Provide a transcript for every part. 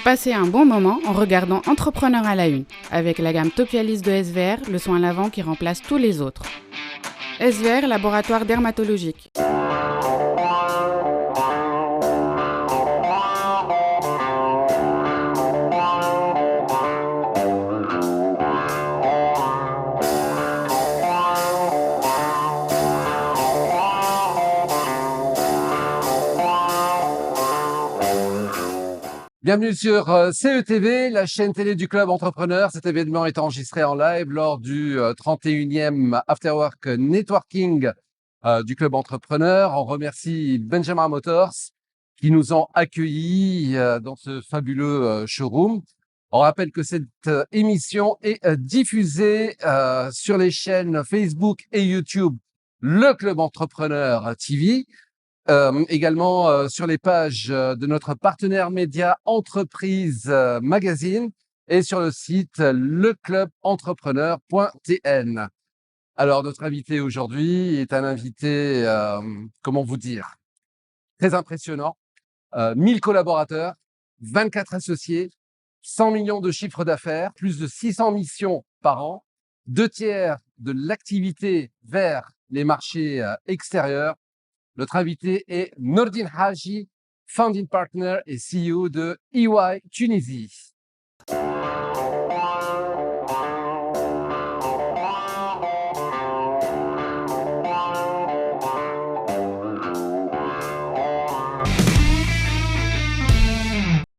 Passez un bon moment en regardant Entrepreneur à la une, avec la gamme Topialis de SVR, le soin lavant qui remplace tous les autres. SVR, laboratoire dermatologique. Bienvenue sur CETV, la chaîne télé du Club Entrepreneur. Cet événement est enregistré en live lors du 31e Afterwork Networking du Club Entrepreneur. On remercie Benjamin Motors qui nous ont accueillis dans ce fabuleux showroom. On rappelle que cette émission est diffusée sur les chaînes Facebook et YouTube, le Club Entrepreneur TV. Également sur les pages de notre partenaire média Entreprise Magazine et sur le site leclubentrepreneur.tn. Alors, notre invité aujourd'hui est un invité, comment vous dire, très impressionnant. 1000 collaborateurs, 24 associés, 100 millions de chiffre d'affaires, plus de 600 missions par an, 2/3 de l'activité vers les marchés extérieurs. Notre invité est Nordine Haji, founding partner et CEO de EY Tunisie.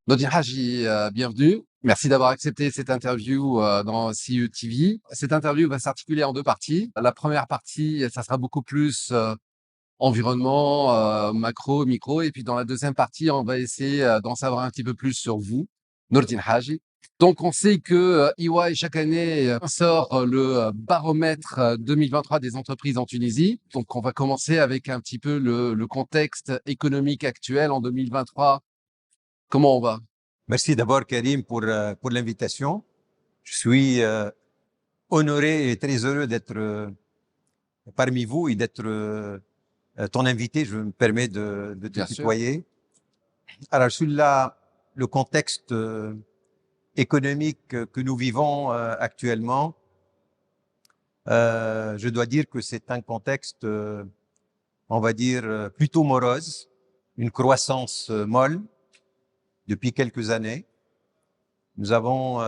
Nordine Haji, bienvenue. Merci d'avoir accepté cette interview dans CETV. Cette interview va s'articuler en deux parties. La première partie, ça sera beaucoup plus environnement, macro, micro. Et puis dans la deuxième partie, on va essayer d'en savoir un petit peu plus sur vous, Nordine Haji. Donc on sait que EY chaque année sort le baromètre 2023 des entreprises en Tunisie. Donc on va commencer avec un petit peu le contexte économique actuel en 2023. Comment on va? Merci d'abord Karim pour l'invitation. Je suis honoré et très heureux d'être parmi vous et d'être ton invité. Je me permets de te Bien sûr. tutoyer. Alors sur le contexte économique que nous vivons actuellement, je dois dire que c'est un contexte, on va dire, plutôt morose, une croissance molle depuis quelques années. Nous avons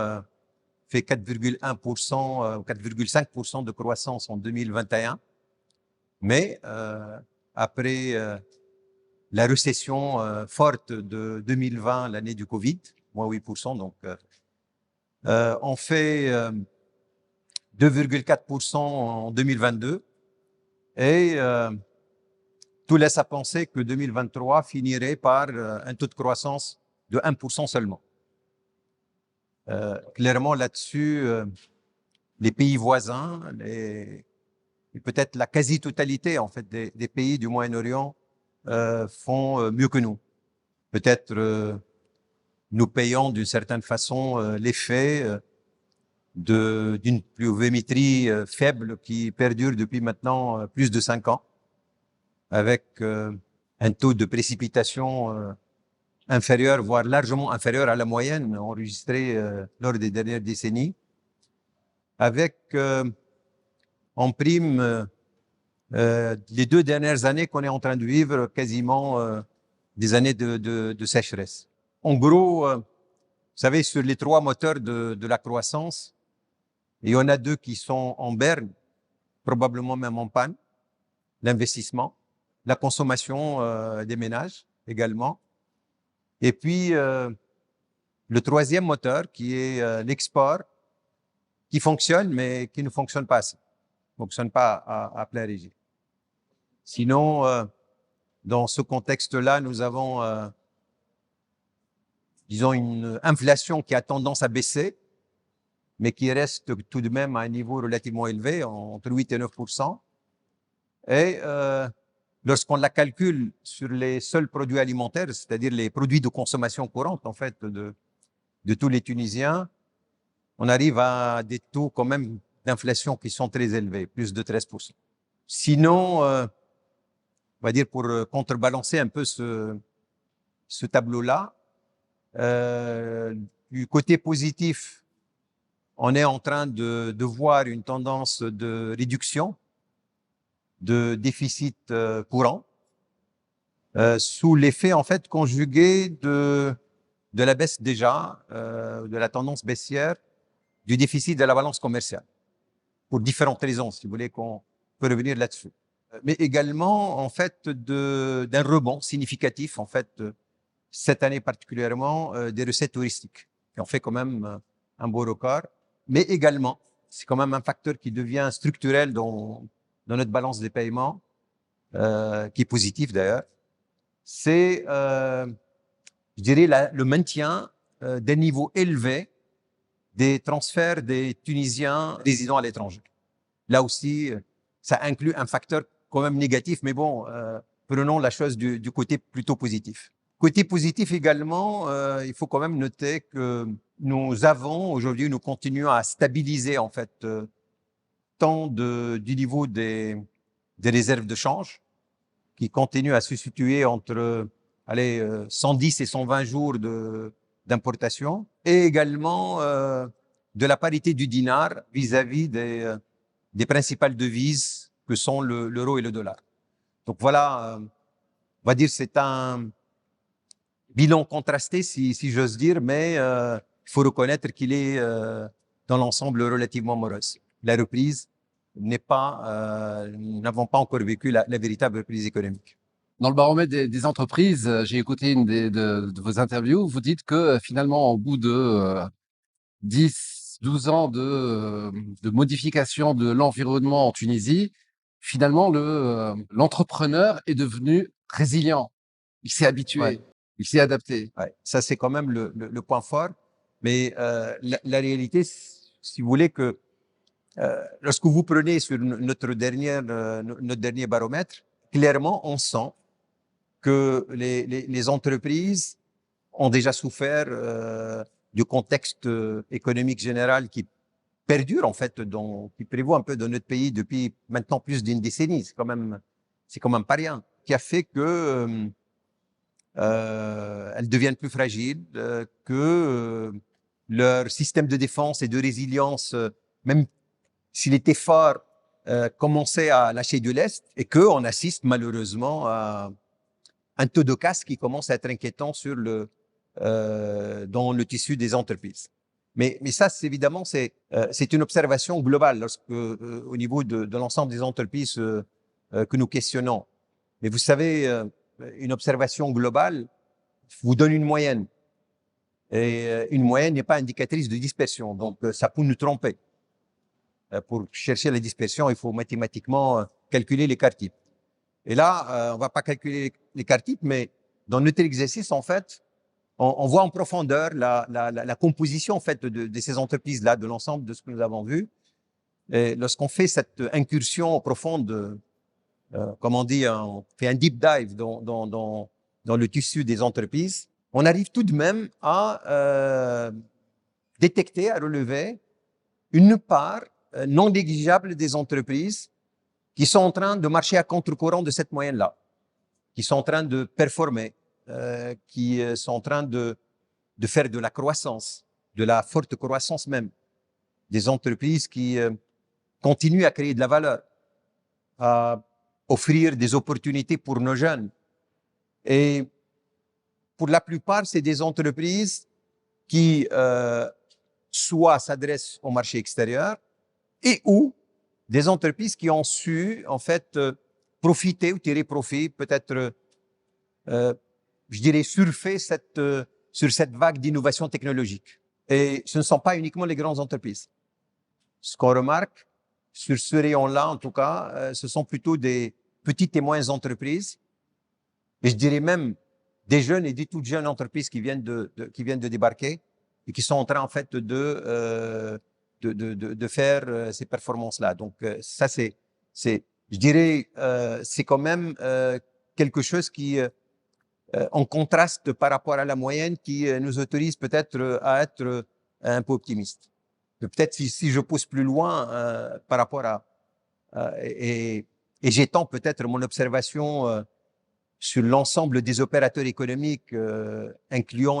fait 4,1%, 4,5% de croissance en 2021. Mais après la récession forte de 2020, l'année du Covid, moins 8%, donc on fait 2,4% en 2022 et tout laisse à penser que 2023 finirait par un taux de croissance de 1% seulement. Clairement là-dessus, les pays voisins, et peut-être la quasi-totalité en fait des pays du Moyen-Orient font mieux que nous. Peut-être nous payons d'une certaine façon l'effet d'une pluviométrie faible qui perdure depuis maintenant plus de 5 ans, avec un taux de précipitation inférieur, voire largement inférieur à la moyenne enregistrée lors des dernières décennies, avec en prime les 2 dernières années qu'on est en train de vivre quasiment des années de sécheresse. En gros, vous savez, sur les 3 moteurs de la croissance, il y en a 2 qui sont en berne, probablement même en panne: l'investissement, la consommation des ménages également. Et puis, le 3e moteur qui est l'export, qui fonctionne, mais qui ne fonctionne pas assez, ne fonctionne pas à plein régime. Sinon, dans ce contexte-là, nous avons, disons, une inflation qui a tendance à baisser, mais qui reste tout de même à un niveau relativement élevé, entre 8 et 9%. Et lorsqu'on la calcule sur les seuls produits alimentaires, c'est-à-dire les produits de consommation courante, en fait, de tous les Tunisiens, on arrive à des taux quand même d'inflation qui sont très élevés, plus de 13%. Sinon, on va dire pour contrebalancer un peu ce tableau-là, Du côté positif, on est en train de voir une tendance de réduction de déficit courant sous l'effet en fait conjugué de la baisse déjà, de la tendance baissière du déficit de la balance commerciale, pour différentes raisons, si vous voulez qu'on peut revenir là-dessus. Mais également, en fait, d'un rebond significatif, en fait, cette année particulièrement, des recettes touristiques, qui ont fait quand même un beau record. Mais également, c'est quand même un facteur qui devient structurel dans notre balance des paiements, qui est positif d'ailleurs, c'est, je dirais, le maintien des niveaux élevés des transferts des Tunisiens résidant à l'étranger. Là aussi, ça inclut un facteur quand même négatif, mais bon, prenons la chose du côté plutôt positif. Côté positif également, il faut quand même noter que nous avons aujourd'hui, nous continuons à stabiliser en fait tant du niveau des réserves de change qui continuent à se situer entre 110 et 120 jours d'importation, et également de la parité du dinar vis-à-vis des principales devises que sont l'euro et le dollar. Donc voilà, on va dire c'est un bilan contrasté, si j'ose dire, mais il faut reconnaître qu'il est dans l'ensemble relativement morose. La reprise n'est pas, nous n'avons pas encore vécu la véritable reprise économique. Dans le baromètre des entreprises, j'ai écouté une de vos interviews, vous dites que finalement, au bout de 10, 12 ans de modification de l'environnement en Tunisie, finalement, l'entrepreneur est devenu résilient. Il s'est habitué, Ouais. il s'est adapté. Ouais. Ça, c'est quand même le point fort. Mais la réalité, si vous voulez, que lorsque vous prenez sur notre dernier baromètre, clairement, on sent que les entreprises ont déjà souffert du contexte économique général qui perdure en fait, qui prévaut un peu dans notre pays depuis maintenant plus d'une décennie. C'est quand même pas rien. Qui a fait que elles deviennent plus fragiles, que leur système de défense et de résilience, même s'il était fort, commençait à lâcher de l'est, et qu'on assiste malheureusement à un taux de casse qui commence à être inquiétant dans le tissu des entreprises. Mais ça, évidemment, c'est une observation globale au niveau de l'ensemble des entreprises que nous questionnons. Mais vous savez, une observation globale vous donne une moyenne. Et une moyenne n'est pas indicatrice de dispersion. Donc, ça peut nous tromper. Pour chercher la dispersion, il faut mathématiquement calculer l'écart type. Et là, on va pas calculer l'écart type, mais dans notre exercice, en fait, on voit en profondeur la composition en fait de ces entreprises-là, de l'ensemble de ce que nous avons vu. Et lorsqu'on fait cette incursion profonde, comme on dit, on fait un deep dive dans le tissu des entreprises, on arrive tout de même à détecter, à relever une part non négligeable des entreprises qui sont en train de marcher à contre-courant de cette moyenne-là, qui sont en train de performer, qui sont en train de faire de la croissance, de la forte croissance même, des entreprises qui continuent à créer de la valeur, à offrir des opportunités pour nos jeunes. Et pour la plupart, c'est des entreprises qui soit s'adressent au marché extérieur et ou des entreprises qui ont su, en fait, profiter ou tirer profit, peut-être, je dirais, surfer sur cette vague d'innovation technologique. Et ce ne sont pas uniquement les grandes entreprises. Ce qu'on remarque, sur ce rayon-là, en tout cas, ce sont plutôt des petites et moyennes entreprises, et je dirais même des jeunes et des toutes jeunes entreprises qui viennent de débarquer et qui sont en train, en fait, de faire ces performances-là. Donc, ça, je dirais, c'est quand même quelque chose qui, en contraste par rapport à la moyenne, qui nous autorise peut-être à être un peu optimistes. Peut-être si je pousse plus loin par rapport et j'étends peut-être mon observation sur l'ensemble des opérateurs économiques, incluant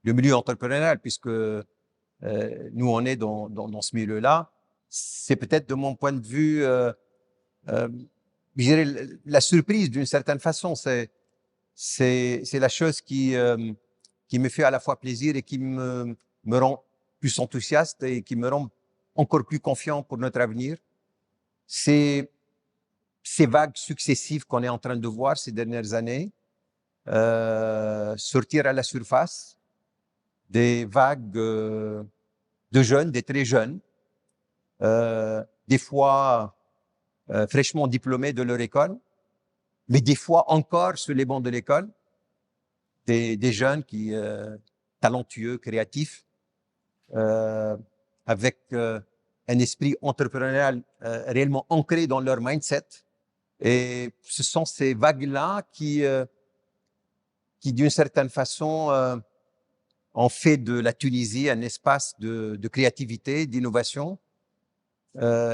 le milieu entrepreneurial, puisque nous, on est dans ce milieu-là. C'est peut-être, de mon point de vue, je dirais, la surprise d'une certaine façon. C'est la chose qui me fait à la fois plaisir et qui me rend plus enthousiaste et qui me rend encore plus confiant pour notre avenir. C'est ces vagues successives qu'on est en train de voir ces dernières années sortir à la surface, des vagues de jeunes, des très jeunes, des fois fraîchement diplômés de leur école, mais des fois encore sur les bancs de l'école, des jeunes qui talentueux, créatifs, avec un esprit entrepreneurial réellement ancré dans leur mindset. Et ce sont ces vagues-là qui d'une certaine façon, ont fait de la Tunisie un espace de créativité, d'innovation.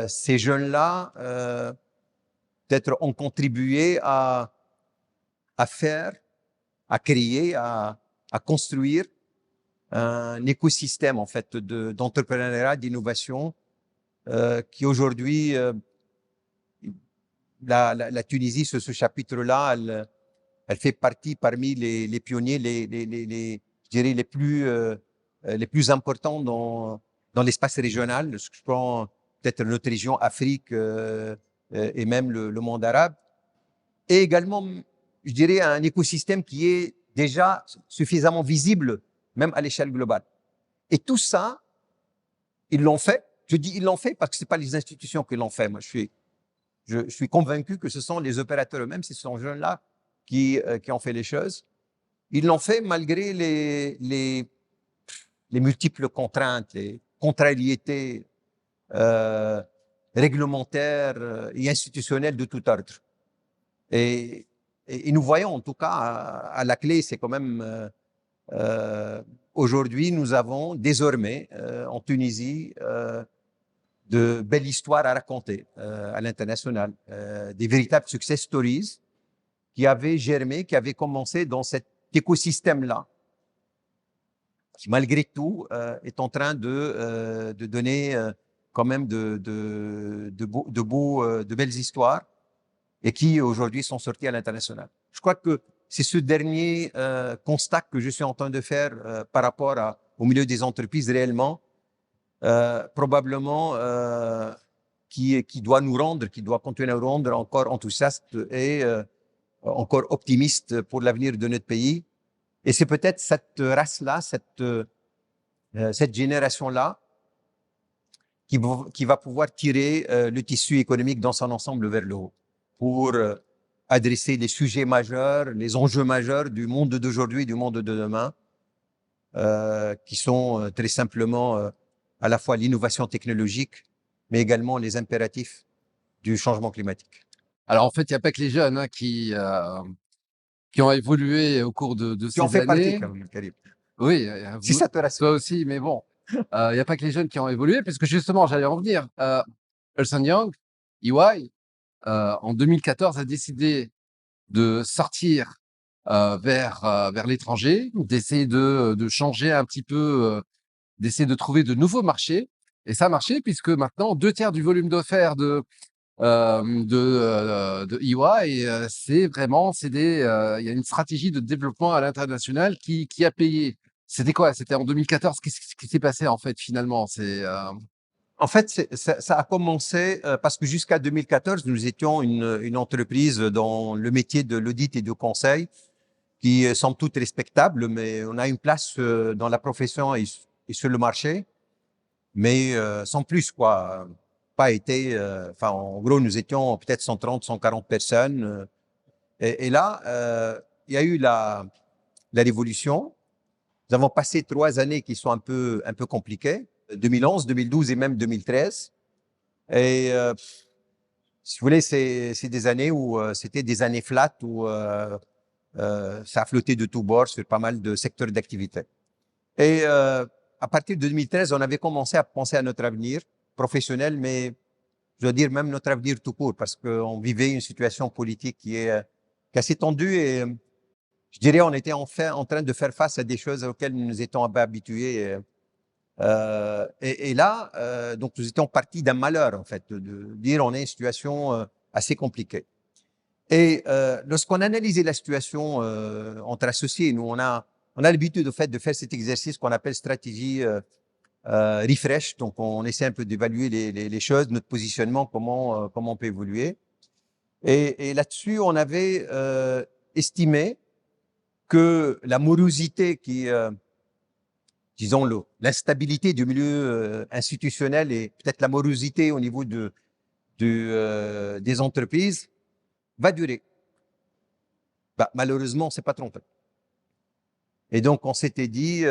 Ces jeunes-là, peut-être, ont contribué à faire, à créer, à construire un écosystème en fait d'entrepreneuriat, d'innovation qui aujourd'hui, la Tunisie, sur ce chapitre-là, elle fait partie parmi les pionniers, je dirais les plus importants dans l'espace régional. Je prends peut-être notre région Afrique et même le monde arabe. Et également, je dirais, un écosystème qui est déjà suffisamment visible, même à l'échelle globale. Et tout ça, ils l'ont fait. Je dis ils l'ont fait parce que c'est pas les institutions qui l'ont fait. Moi, je suis convaincu que ce sont les opérateurs eux-mêmes, ce sont ces jeunes-là qui ont fait les choses. Ils l'ont fait malgré les multiples contraintes, les contrariétés réglementaires et institutionnelles de tout ordre. Et nous voyons, en tout cas, à la clé, c'est quand même aujourd'hui, nous avons désormais en Tunisie de belles histoires à raconter à l'international, des véritables success stories qui avaient germé, qui avaient commencé dans cet écosystème-là, qui malgré tout est en train de donner quand même de belles histoires et qui aujourd'hui sont sortis à l'international. Je crois que c'est ce dernier constat que je suis en train de faire par rapport au milieu des entreprises réellement, probablement qui doit nous rendre, qui doit continuer à nous rendre encore enthousiastes et encore optimistes pour l'avenir de notre pays. Et c'est peut-être cette race-là, cette génération-là, qui va pouvoir tirer le tissu économique dans son ensemble vers le haut pour adresser les sujets majeurs, les enjeux majeurs du monde d'aujourd'hui, du monde de demain, qui sont très simplement à la fois l'innovation technologique, mais également les impératifs du changement climatique. Alors en fait, il n'y a pas que les jeunes hein, qui ont évolué au cours de ces années. Qui en fait partie, quand même, Karim. Oui, si ça te rassure. Toi aussi, mais bon, il n'y a pas que les jeunes qui ont évolué, puisque justement, j'allais en venir. Ernst & Young, EY, en 2014, a décidé de sortir vers l'étranger, d'essayer de changer un petit peu, d'essayer de trouver de nouveaux marchés. Et ça a marché, puisque maintenant, 2/3 du volume d'offert de EY, et c'est vraiment, il y a une stratégie de développement à l'international qui a payé. C'était quoi? C'était en 2014. Qu'est-ce qui s'est passé en fait finalement? En fait, ça a commencé parce que jusqu'à 2014, nous étions une entreprise dans le métier de l'audit et du conseil qui somme toute respectable, mais on a une place dans la profession et sur le marché, mais sans plus, quoi. Pas été, enfin, en gros, nous étions peut-être 130, 140 personnes. Et là, il y a eu la révolution. Nous avons passé 3 années qui sont un peu compliquées, 2011, 2012 et même 2013. Et si vous voulez, c'est des années où c'était des années flat, où ça a flotté de tous bords sur pas mal de secteurs d'activité. Et à partir de 2013, on avait commencé à penser à notre avenir professionnel, mais je dois dire même notre avenir tout court, parce qu'on vivait une situation politique qui est assez tendue et je dirais, on était enfin en train de faire face à des choses auxquelles nous nous étions pas habitués. Et là, donc nous étions partis d'un malheur, en fait, de dire on est une situation assez compliquée. Et lorsqu'on a analysé la situation entre associés, nous, on a l'habitude, au fait, de faire cet exercice qu'on appelle stratégie refresh. Donc, on essaie un peu d'évaluer les choses, notre positionnement, comment on peut évoluer. Et là-dessus, on avait estimé que la morosité disons, l'instabilité du milieu institutionnel et peut-être la morosité au niveau des entreprises va durer. Bah, malheureusement, on s'est pas trompé. Et donc, on s'était dit,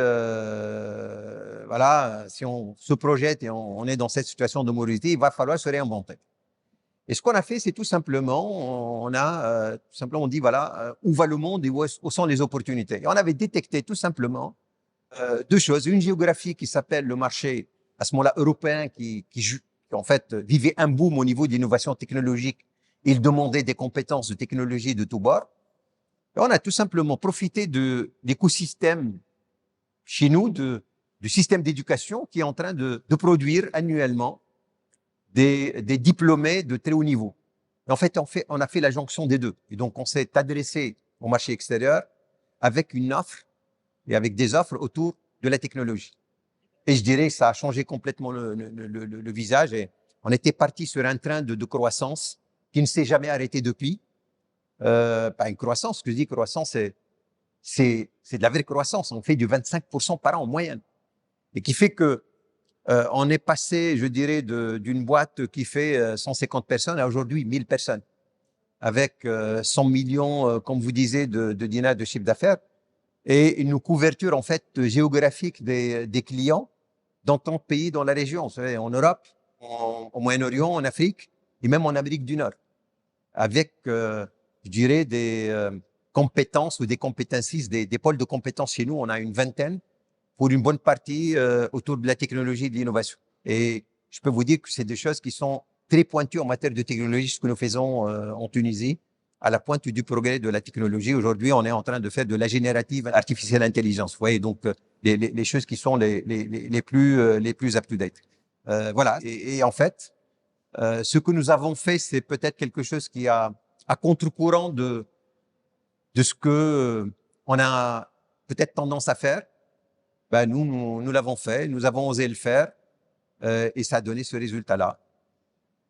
voilà, si on se projette et on est dans cette situation de morosité, il va falloir se réinventer. Et ce qu'on a fait, c'est tout simplement, on a tout simplement dit, voilà, où va le monde et où sont les opportunités. Et on avait détecté tout simplement deux choses. Une géographie qui s'appelle le marché, à ce moment-là, européen, qui en fait vivait un boom au niveau d'innovation technologique. Il demandait des compétences de technologie de tous bords. Et on a tout simplement profité de l'écosystème chez nous, du système d'éducation qui est en train de produire annuellement des diplômés de très haut niveau. Et en fait, on a fait la jonction des deux. Et donc, on s'est adressé au marché extérieur avec une offre et avec des offres autour de la technologie. Et je dirais que ça a changé complètement le visage. Et on était parti sur un train de croissance qui ne s'est jamais arrêté depuis. Pas une croissance, ce que je dis croissance, c'est de la vraie croissance. On fait du 25% par an en moyenne. Et qui fait que on est passé, je dirais, d'une boîte qui fait 150 personnes à aujourd'hui 1000 personnes, avec 100 millions, comme vous disiez, de dinars de chiffre d'affaires, et une couverture en fait géographique des clients dans tant de pays dans la région, vous savez, en Europe, au Moyen-Orient, en Afrique, et même en Amérique du Nord, avec, je dirais, des compétences ou des competencies, des pôles de compétences chez nous, on a une vingtaine, pour une bonne partie autour de la technologie et de l'innovation. Et je peux vous dire que c'est des choses qui sont très pointues en matière de technologie, ce que nous faisons en Tunisie, à la pointe du progrès de la technologie. Aujourd'hui, on est en train de faire de la générative artificielle intelligence. Vous voyez, donc les choses qui sont les plus up-to-date. Voilà. Et en fait, ce que nous avons fait, c'est peut-être quelque chose qui a à contre-courant de ce que on a peut-être tendance à faire. Ben nous l'avons fait, nous avons osé le faire et ça a donné ce résultat-là.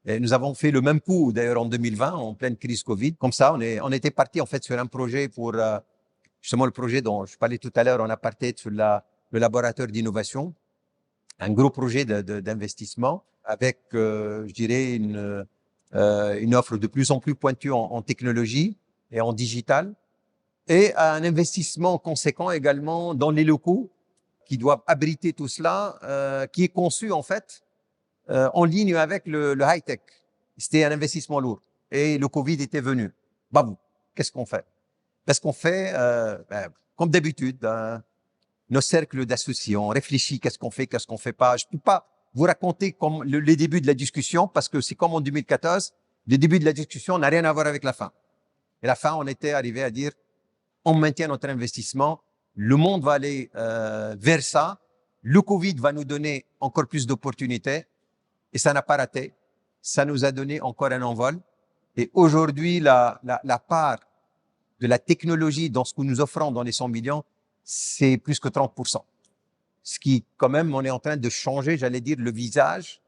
Et nous avons fait le même coup d'ailleurs en 2020, en pleine crise Covid. Comme ça, on était parti en fait sur un projet pour justement le projet dont je parlais tout à l'heure. On a parti sur le laboratoire d'innovation, un gros projet d'investissement avec, je dirais, une offre de plus en plus pointue en technologie et en digital, et un investissement conséquent également dans les locaux qui doivent abriter tout cela, qui est conçu en fait en ligne avec le high-tech. C'était un investissement lourd. Et le Covid était venu. Bam, qu'est-ce qu'on fait? Qu'est-ce qu'on fait? Comme d'habitude, nos cercles d'associés, on réfléchit, qu'est-ce qu'on fait pas. Je peux pas vous raconter comme les débuts de la discussion, parce que c'est comme en 2014, le début de la discussion n'a rien à voir avec la fin. Et la fin, on était arrivé à dire, on maintient notre investissement, le monde va aller vers ça, le Covid va nous donner encore plus d'opportunités, et ça n'a pas raté. Ça nous a donné encore un envol. Et aujourd'hui, la part de la technologie dans ce que nous offrons dans les 100 millions, c'est plus que 30%. Ce qui, quand même, on est en train de changer, j'allais dire, le visage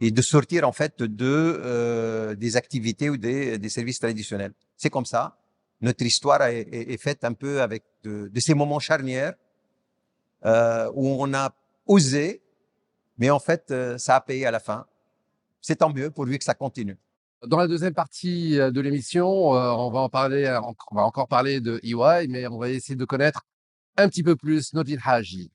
et de sortir, en fait, des activités ou des services traditionnels. C'est comme ça. Notre histoire est faite un peu avec de ces moments charnières où on a osé, mais en fait, ça a payé à la fin. C'est tant mieux pourvu que ça continue. Dans la deuxième partie de l'émission, on va encore parler de EY, mais on va essayer de connaître un petit peu plus Nordine Haji.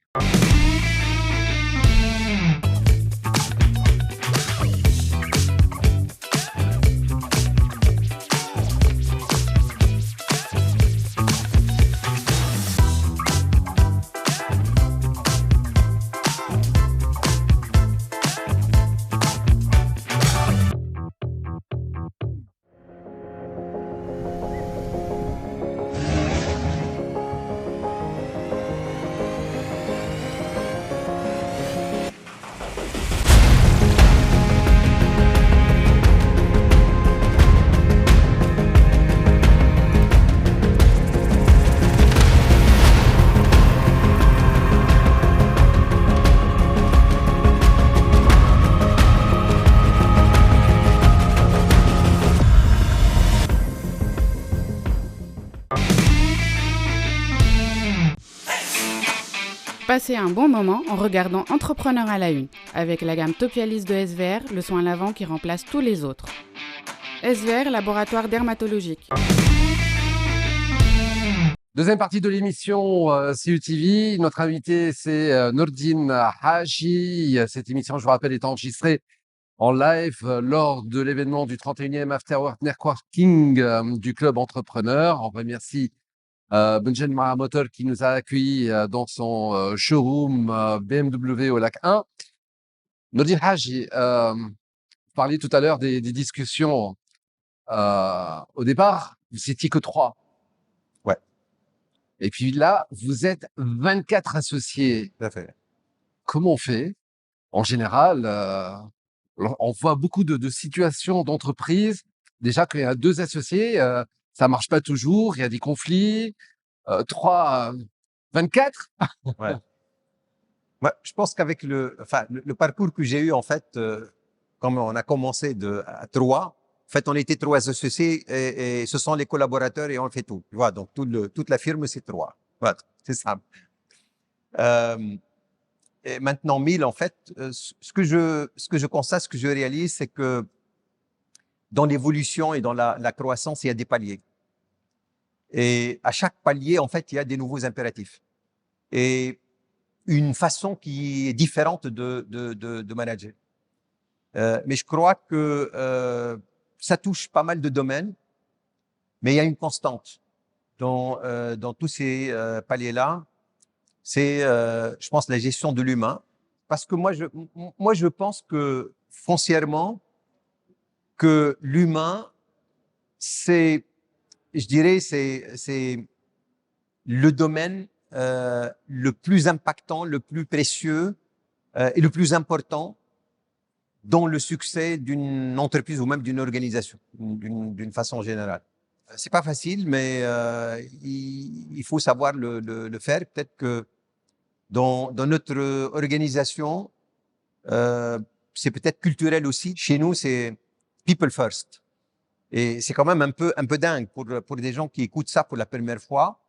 Passez un bon moment en regardant Entrepreneur à la une, avec la gamme Topialis de SVR, le soin lavant qui remplace tous les autres. SVR, laboratoire dermatologique. Deuxième partie de l'émission CUTV. Notre invité, c'est Nordine Haji. Cette émission, je vous rappelle, est enregistrée en live lors de l'événement du 31e Afterwork Networking du Club Entrepreneur. On remercie Benjamin Motor qui nous a accueillis dans son showroom BMW au Lac 1. Nordine Haji, vous parliez tout à l'heure des discussions. Au départ, vous n'étiez que 3. Ouais. Et puis là, vous êtes 24 associés. Tout à fait. Comment on fait? En général, on voit beaucoup de situations d'entreprise. Déjà qu'il y a 2 associés, ça marche pas toujours, il y a des conflits. 3, 24? Ouais. Ouais, je pense qu'avec le parcours que j'ai eu, en fait, comme on a commencé à 3, en fait, on était 3 associés et ce sont les collaborateurs et on fait tout. Tu vois, donc toute la firme, c'est 3. Voilà, c'est simple. Et maintenant, 1000, en fait, ce que je constate, ce que je réalise, c'est que dans l'évolution et dans la croissance, il y a des paliers. Et à chaque palier, en fait, il y a des nouveaux impératifs. Et une façon qui est différente de manager. Mais je crois que ça touche pas mal de domaines, mais il y a une constante dans tous ces paliers-là. C'est, je pense, la gestion de l'humain. Parce que moi, je pense que foncièrement, que l'humain, c'est, je dirais, c'est le domaine le plus impactant, le plus précieux et le plus important dans le succès d'une entreprise ou même d'une organisation, d'une façon générale. C'est pas facile, mais il faut savoir le faire. Peut-être que dans notre organisation, c'est peut-être culturel aussi. Chez nous, c'est people first. Et c'est quand même un peu dingue pour des gens qui écoutent ça pour la première fois.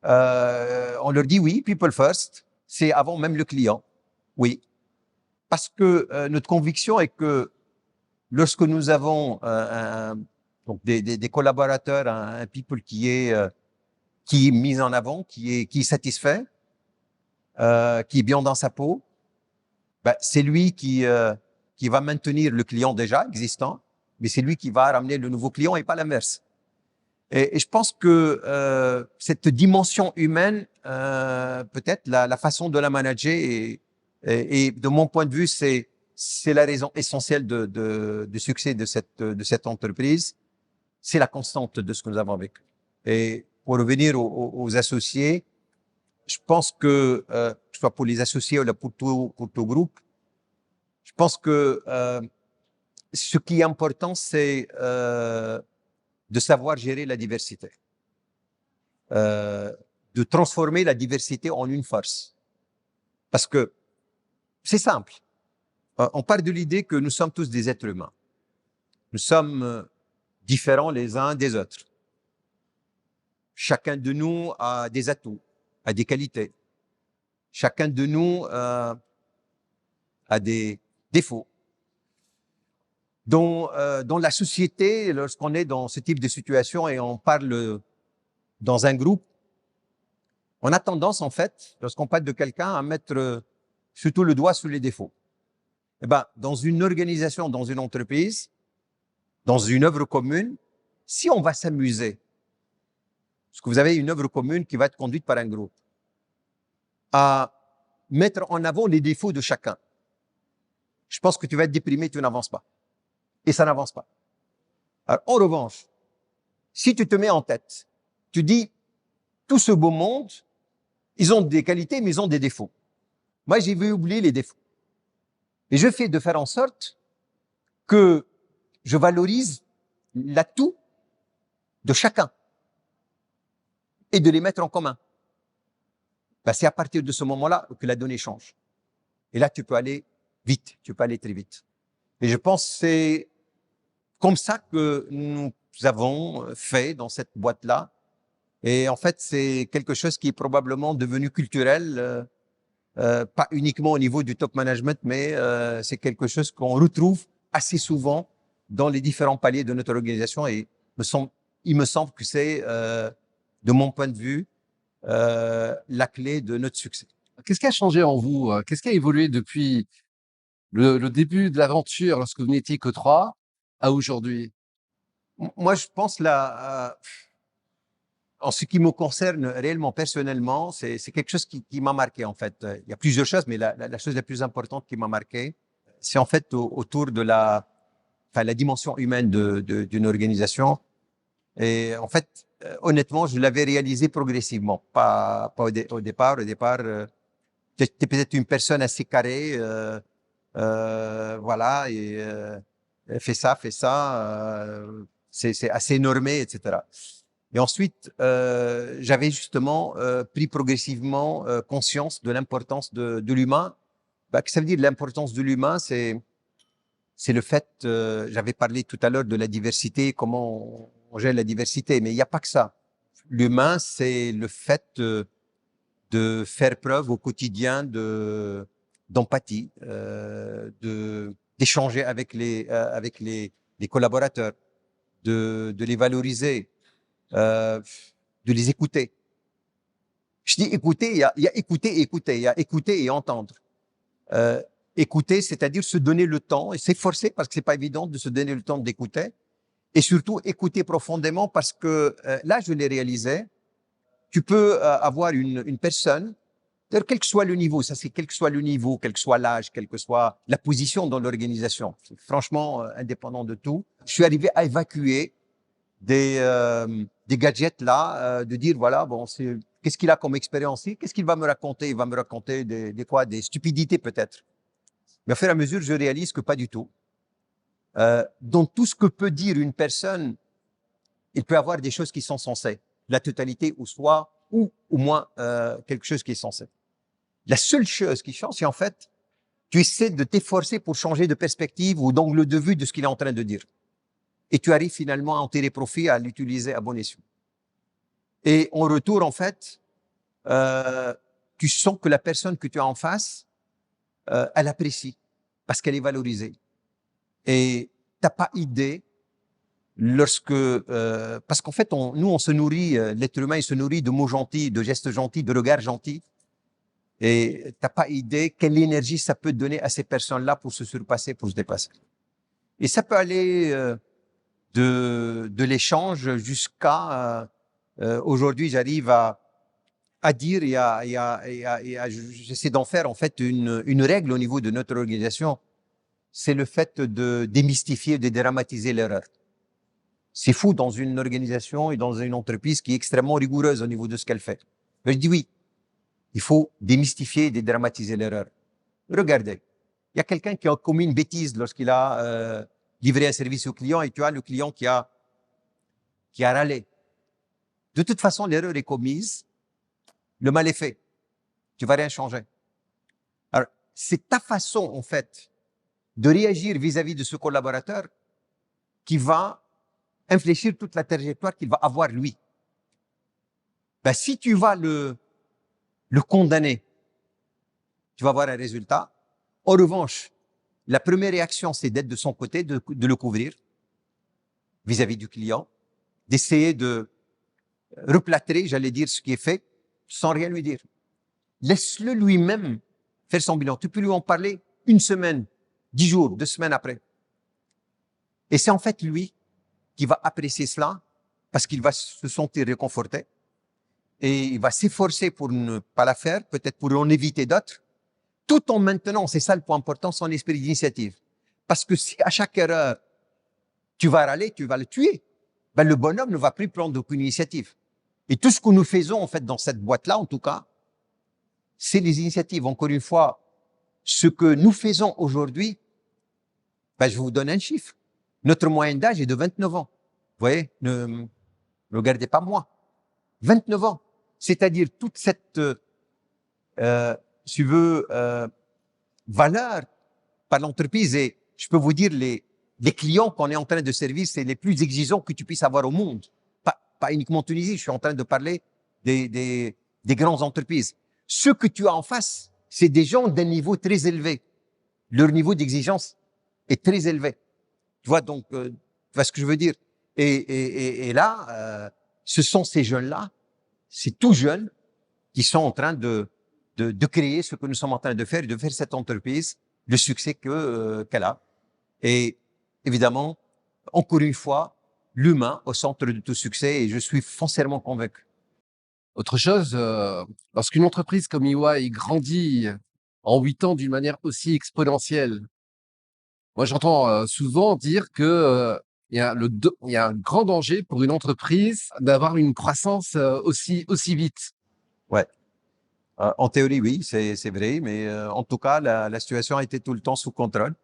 On leur dit oui, people first, c'est avant même le client. Oui. Parce que notre conviction est que lorsque nous avons donc des collaborateurs, un people qui est mis en avant, qui est satisfait, qui est bien dans sa peau, ben, c'est lui qui va maintenir le client déjà existant, mais c'est lui qui va ramener le nouveau client et pas l'inverse. Et je pense que cette dimension humaine, peut-être la façon de la manager, et de mon point de vue, c'est la raison essentielle du succès de cette entreprise. C'est la constante de ce que nous avons vécu. Et pour revenir aux associés, je pense que, que ce soit pour les associés ou pour tout groupe, je pense que ce qui est important, c'est de savoir gérer la diversité, de transformer la diversité en une force. Parce que c'est simple. On part de l'idée que nous sommes tous des êtres humains. Nous sommes différents les uns des autres. Chacun de nous a des atouts, a des qualités. Chacun de nous a des défauts. Dans la société, lorsqu'on est dans ce type de situation et on parle dans un groupe, on a tendance, en fait, lorsqu'on parle de quelqu'un, à mettre surtout le doigt sur les défauts. Eh ben, dans une organisation, dans une entreprise, dans une œuvre commune, si on va s'amuser, parce que vous avez une œuvre commune qui va être conduite par un groupe, à mettre en avant les défauts de chacun, je pense que tu vas être déprimé, tu n'avances pas. Et ça n'avance pas. Alors, en revanche, si tu te mets en tête, tu dis, tout ce beau monde, ils ont des qualités, mais ils ont des défauts. Moi, j'ai vu oublier les défauts. Et je fais de faire en sorte que je valorise l'atout de chacun et de les mettre en commun. Ben, c'est à partir de ce moment-là que la donnée change. Et là, tu peux aller vite, tu peux aller très vite. Et je pense que c'est comme ça que nous avons fait dans cette boîte-là. Et en fait, c'est quelque chose qui est probablement devenu culturel pas uniquement au niveau du top management, mais c'est quelque chose qu'on retrouve assez souvent dans les différents paliers de notre organisation et il me semble que c'est, de mon point de vue, la clé de notre succès. Qu'est-ce qui a changé en vous? Qu'est-ce qui a évolué depuis le début de l'aventure lorsque vous n'étiez que 3 à aujourd'hui? Moi, je pense là, en ce qui me concerne réellement personnellement, c'est quelque chose qui m'a marqué en fait. Il y a plusieurs choses, mais la chose la plus importante qui m'a marqué, c'est en fait autour de la dimension humaine d'une organisation. Et en fait, honnêtement, je l'avais réalisé progressivement, pas au départ. Au départ, j'étais peut-être une personne assez carrée, voilà, et fais ça, c'est assez normé, etc. Et ensuite, j'avais justement pris progressivement conscience de l'importance de l'humain. Que ça veut dire l'importance de l'humain, c'est le fait, j'avais parlé tout à l'heure de la diversité, comment on gère la diversité, mais il n'y a pas que ça. L'humain, c'est le fait de faire preuve au quotidien d'empathie, d'échanger avec les collaborateurs, de les valoriser, de les écouter. Je dis écouter, il y a écouter et écouter, il y a écouter et entendre. Écouter, c'est-à-dire se donner le temps, et s'efforcer parce que c'est pas évident de se donner le temps d'écouter, et surtout écouter profondément parce que là, je l'ai réalisé, tu peux avoir une personne, d'ailleurs, quel que soit le niveau, ça c'est quel que soit le niveau, quel que soit l'âge, quelle que soit la position dans l'organisation, c'est franchement indépendant de tout. Je suis arrivé à évacuer des gadgets là, de dire voilà, bon, qu'est-ce qu'il a comme expérience, qu'est-ce qu'il va me raconter? Il va me raconter des stupidités peut-être. Mais au fur et à mesure, je réalise que pas du tout. Dans tout ce que peut dire une personne, il peut y avoir des choses qui sont censées, la totalité ou soit, ou au moins quelque chose qui est censé. La seule chose qui change, c'est en fait, tu essaies de t'efforcer pour changer de perspective ou d'angle de vue de ce qu'il est en train de dire. Et tu arrives finalement à en tirer profit, à l'utiliser à bon escient. Et en retour, en fait, tu sens que la personne que tu as en face, elle apprécie parce qu'elle est valorisée. Et t'as pas idée lorsque parce qu'en fait, nous, on se nourrit, l'être humain, il se nourrit de mots gentils, de gestes gentils, de regards gentils. Et t'as pas idée quelle énergie ça peut donner à ces personnes-là pour se surpasser, pour se dépasser. Et ça peut aller de l'échange jusqu'à aujourd'hui, j'arrive à dire j'essaie d'en faire en fait une règle au niveau de notre organisation. C'est le fait de démystifier, de dédramatiser l'erreur. C'est fou dans une organisation et dans une entreprise qui est extrêmement rigoureuse au niveau de ce qu'elle fait. Mais je dis oui, il faut démystifier et dédramatiser l'erreur. Regardez, il y a quelqu'un qui a commis une bêtise lorsqu'il a livré un service au client et tu as le client qui a râlé. De toute façon, l'erreur est commise, le mal est fait. Tu vas rien changer. Alors, c'est ta façon, en fait, de réagir vis-à-vis de ce collaborateur qui va infléchir toute la trajectoire qu'il va avoir lui. Si tu vas le condamner, tu vas avoir un résultat. En revanche, la première réaction, c'est d'être de son côté, de le couvrir vis-à-vis du client, d'essayer de replâtrer, j'allais dire, ce qui est fait, sans rien lui dire. Laisse-le lui-même faire son bilan. Tu peux lui en parler 1 semaine, 10 jours, 2 semaines après. Et c'est en fait lui qui va apprécier cela parce qu'il va se sentir réconforté et il va s'efforcer pour ne pas la faire, peut-être pour en éviter d'autres, tout en maintenant, c'est ça le point important, son esprit d'initiative. Parce que si à chaque erreur, tu vas râler, tu vas le tuer, le bonhomme ne va plus prendre aucune initiative. Et tout ce que nous faisons, en fait, dans cette boîte-là, en tout cas, c'est les initiatives. Encore une fois, ce que nous faisons aujourd'hui, je vous donne un chiffre. Notre moyenne d'âge est de 29 ans. Vous voyez, ne regardez pas moi. 29 ans. C'est-à-dire toute cette, si tu veux, valeur par l'entreprise. Et je peux vous dire, les clients qu'on est en train de servir, c'est les plus exigeants que tu puisses avoir au monde. Pas uniquement en Tunisie, je suis en train de parler des grandes entreprises. Ce que tu as en face, c'est des gens d'un niveau très élevé. Leur niveau d'exigence est très élevé. Tu vois, donc, tu vois ce que je veux dire. Et là, ce sont ces jeunes-là, ces tout jeunes, qui sont en train de créer ce que nous sommes en train de faire, et de faire cette entreprise, le succès qu'elle a. Et évidemment, encore une fois, l'humain au centre de tout succès, et je suis foncièrement convaincu. Autre chose, lorsqu'une entreprise comme EY grandit en 8 ans d'une manière aussi exponentielle, moi j'entends souvent dire que il y a un grand danger pour une entreprise d'avoir une croissance aussi vite. Ouais. En théorie, oui, c'est vrai, mais en tout cas, la situation a été tout le temps sous contrôle,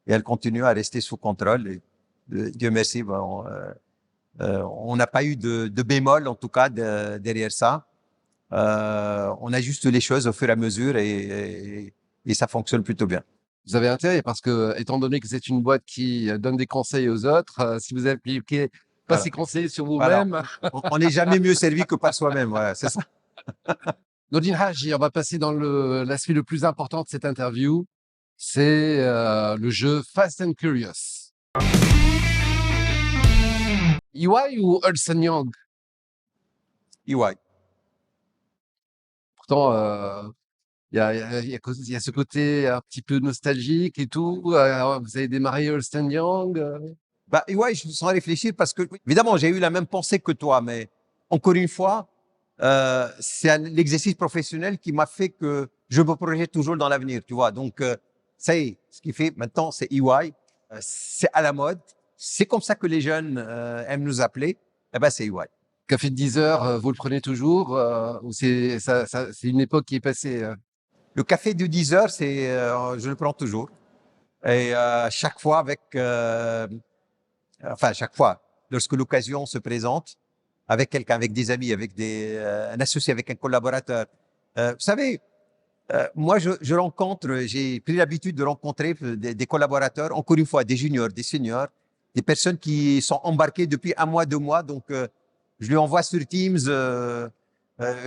et elle continue à rester sous contrôle. Et, Dieu merci, bon, on n'a pas eu de bémol, en tout cas, derrière ça. On ajuste les choses au fur et à mesure, et ça fonctionne plutôt bien. Vous avez intérêt parce que, étant donné que c'est une boîte qui donne des conseils aux autres, si vous appliquez pas Voilà. ces conseils sur Voilà. vous-même. On n'est jamais mieux servi que par soi-même. Voilà, c'est ça. Nordine Haji, on va passer dans l'aspect le plus important de cette interview. C'est le jeu Fast and Curious. EY ou Ernst Young? EY. Pourtant, il y a ce côté un petit peu nostalgique et tout. Vous avez démarré Ernst Young. Bah, EY, sans réfléchir, parce que, évidemment, j'ai eu la même pensée que toi, mais encore une fois, c'est l'exercice professionnel qui m'a fait que je me projette toujours dans l'avenir, tu vois. Donc, ça y est, ce qui fait maintenant, c'est EY, c'est à la mode, c'est comme ça que les jeunes aiment nous appeler. Eh ben, c'est EY. Café de 10 heures, vous le prenez toujours ou c'est une époque qui est passée? Le café de 10 heures, je le prends toujours. Et chaque fois enfin chaque fois, lorsque l'occasion se présente, avec quelqu'un, avec des amis, avec un associé, avec un collaborateur. Vous savez, moi je rencontre, j'ai pris l'habitude de rencontrer des collaborateurs, encore une fois, des juniors, des seniors, des personnes qui sont embarquées depuis 1 mois, 2 mois. Donc, je lui envoie sur Teams,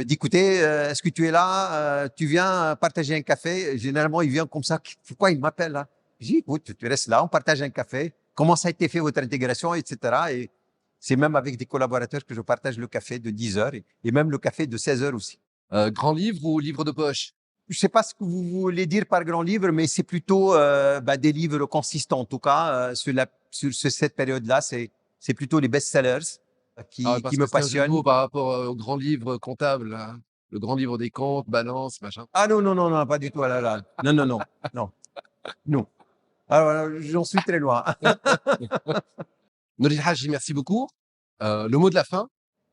d'écouter, est-ce que tu es là? Tu viens partager un café? Généralement, il vient comme ça. Pourquoi il m'appelle là? Je dis, écoute, tu restes là, on partage un café. Comment ça a été fait votre intégration, etc. Et c'est même avec des collaborateurs que je partage le café de 10 heures et même le café de 16 heures aussi. Grand livre ou livre de poche? Je ne sais pas ce que vous voulez dire par grand livre, mais c'est plutôt des livres consistants. En tout cas, sur cette période-là, c'est plutôt les best-sellers qui Parce me que c'est un jeu de passionnent. mots par rapport au grand livre comptable, là. Le grand livre des comptes, balance, machin. Ah non, non, non, non, pas du tout. Ah là, là. Non, non, non, non, non. Alors, j'en suis très loin. Nordine Haji, merci beaucoup. Le mot de la fin?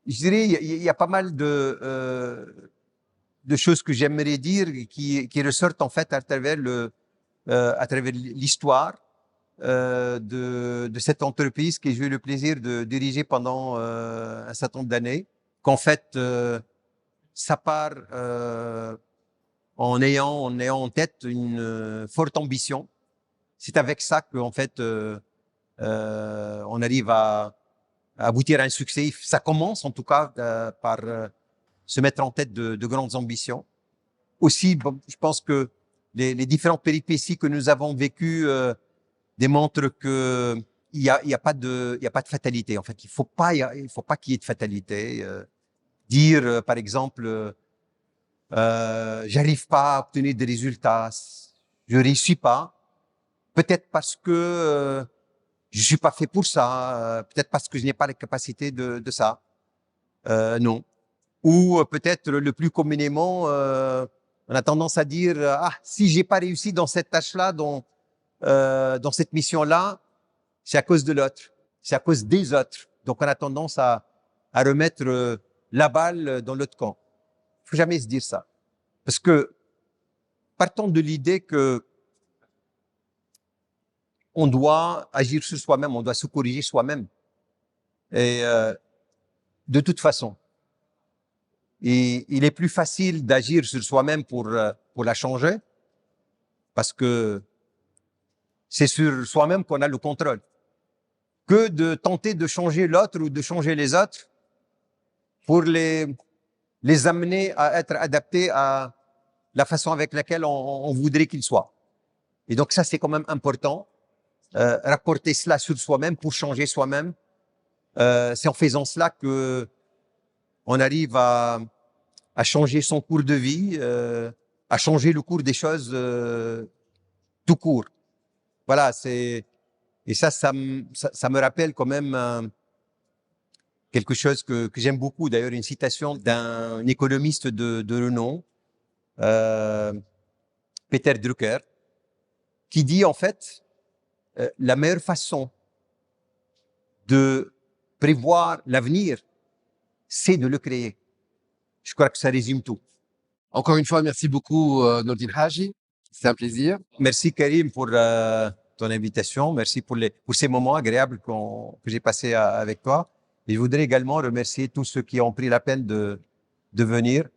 Je dirais, il y a pas mal de choses que j'aimerais dire qui ressortent en fait à travers l'histoire de cette entreprise que j'ai eu le plaisir de diriger pendant un certain nombre d'années. Qu'en fait, ça part en ayant en tête une forte ambition. C'est avec ça qu'en fait, on arrive à aboutir à un succès. Ça commence en tout cas par se mettre en tête de grandes ambitions. Aussi, bon, je pense que les différentes péripéties que nous avons vécues démontrent que il y a pas de fatalité. En fait, il faut pas qu'il y ait de fatalité. Dire, par exemple, j'arrive pas à obtenir des résultats, je réussis pas. Peut-être parce que je suis pas fait pour ça. Peut-être parce que je n'ai pas les capacités de ça. Non. Ou peut-être le plus communément, on a tendance à dire si j'ai pas réussi dans cette tâche-là, dans cette mission-là, c'est à cause de l'autre, c'est à cause des autres. Donc on a tendance à remettre la balle dans l'autre camp. Il faut jamais se dire ça, parce que partons de l'idée que on doit agir sur soi-même, on doit se corriger soi-même. Et de toute façon, et il est plus facile d'agir sur soi-même pour la changer, parce que c'est sur soi-même qu'on a le contrôle, que de tenter de changer l'autre ou de changer les autres pour les amener à être adaptés à la façon avec laquelle on voudrait qu'il soit. Et donc ça, c'est quand même important. Rapporter cela sur soi-même pour changer soi-même. C'est en faisant cela que on arrive à changer son cours de vie, à changer le cours des choses tout court. Voilà, et ça me rappelle quand même quelque chose que j'aime beaucoup. D'ailleurs, une citation d'un économiste de renom, Peter Drucker, qui dit en fait la meilleure façon de prévoir l'avenir, c'est de le créer. Je crois que ça résume tout. Encore une fois, merci beaucoup, Nordine Haji. C'est un plaisir. Merci Karim pour ton invitation. Merci pour ces moments agréables que j'ai passés avec toi. Et je voudrais également remercier tous ceux qui ont pris la peine de venir.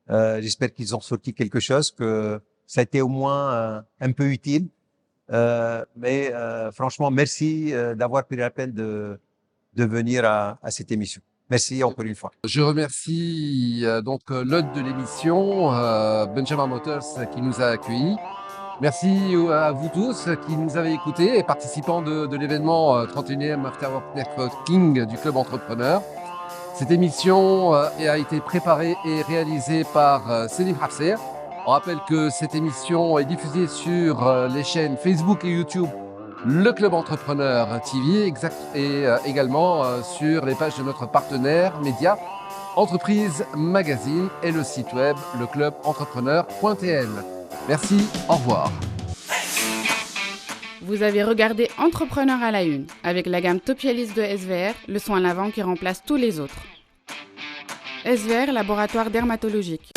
J'espère qu'ils ont sorti quelque chose, que ça a été au moins un peu utile. Mais franchement, merci d'avoir pris la peine de venir à cette émission. Merci encore une fois. Je remercie donc l'hôte de l'émission, Benjamin Motors, qui nous a accueillis. Merci à vous tous qui nous avez écoutés et participants de l'événement 31e Afterwork Networking du Club Entrepreneur. Cette émission a été préparée et réalisée par Selim Hafser. On rappelle que cette émission est diffusée sur les chaînes Facebook et YouTube Le Club Entrepreneur TV et également sur les pages de notre partenaire média Entreprise Magazine et le site web leclubentrepreneur.tl. Merci, au revoir. Vous avez regardé Entrepreneur à la une avec la gamme Topialis de SVR, le soin lavant qui remplace tous les autres. SVR, laboratoire dermatologique.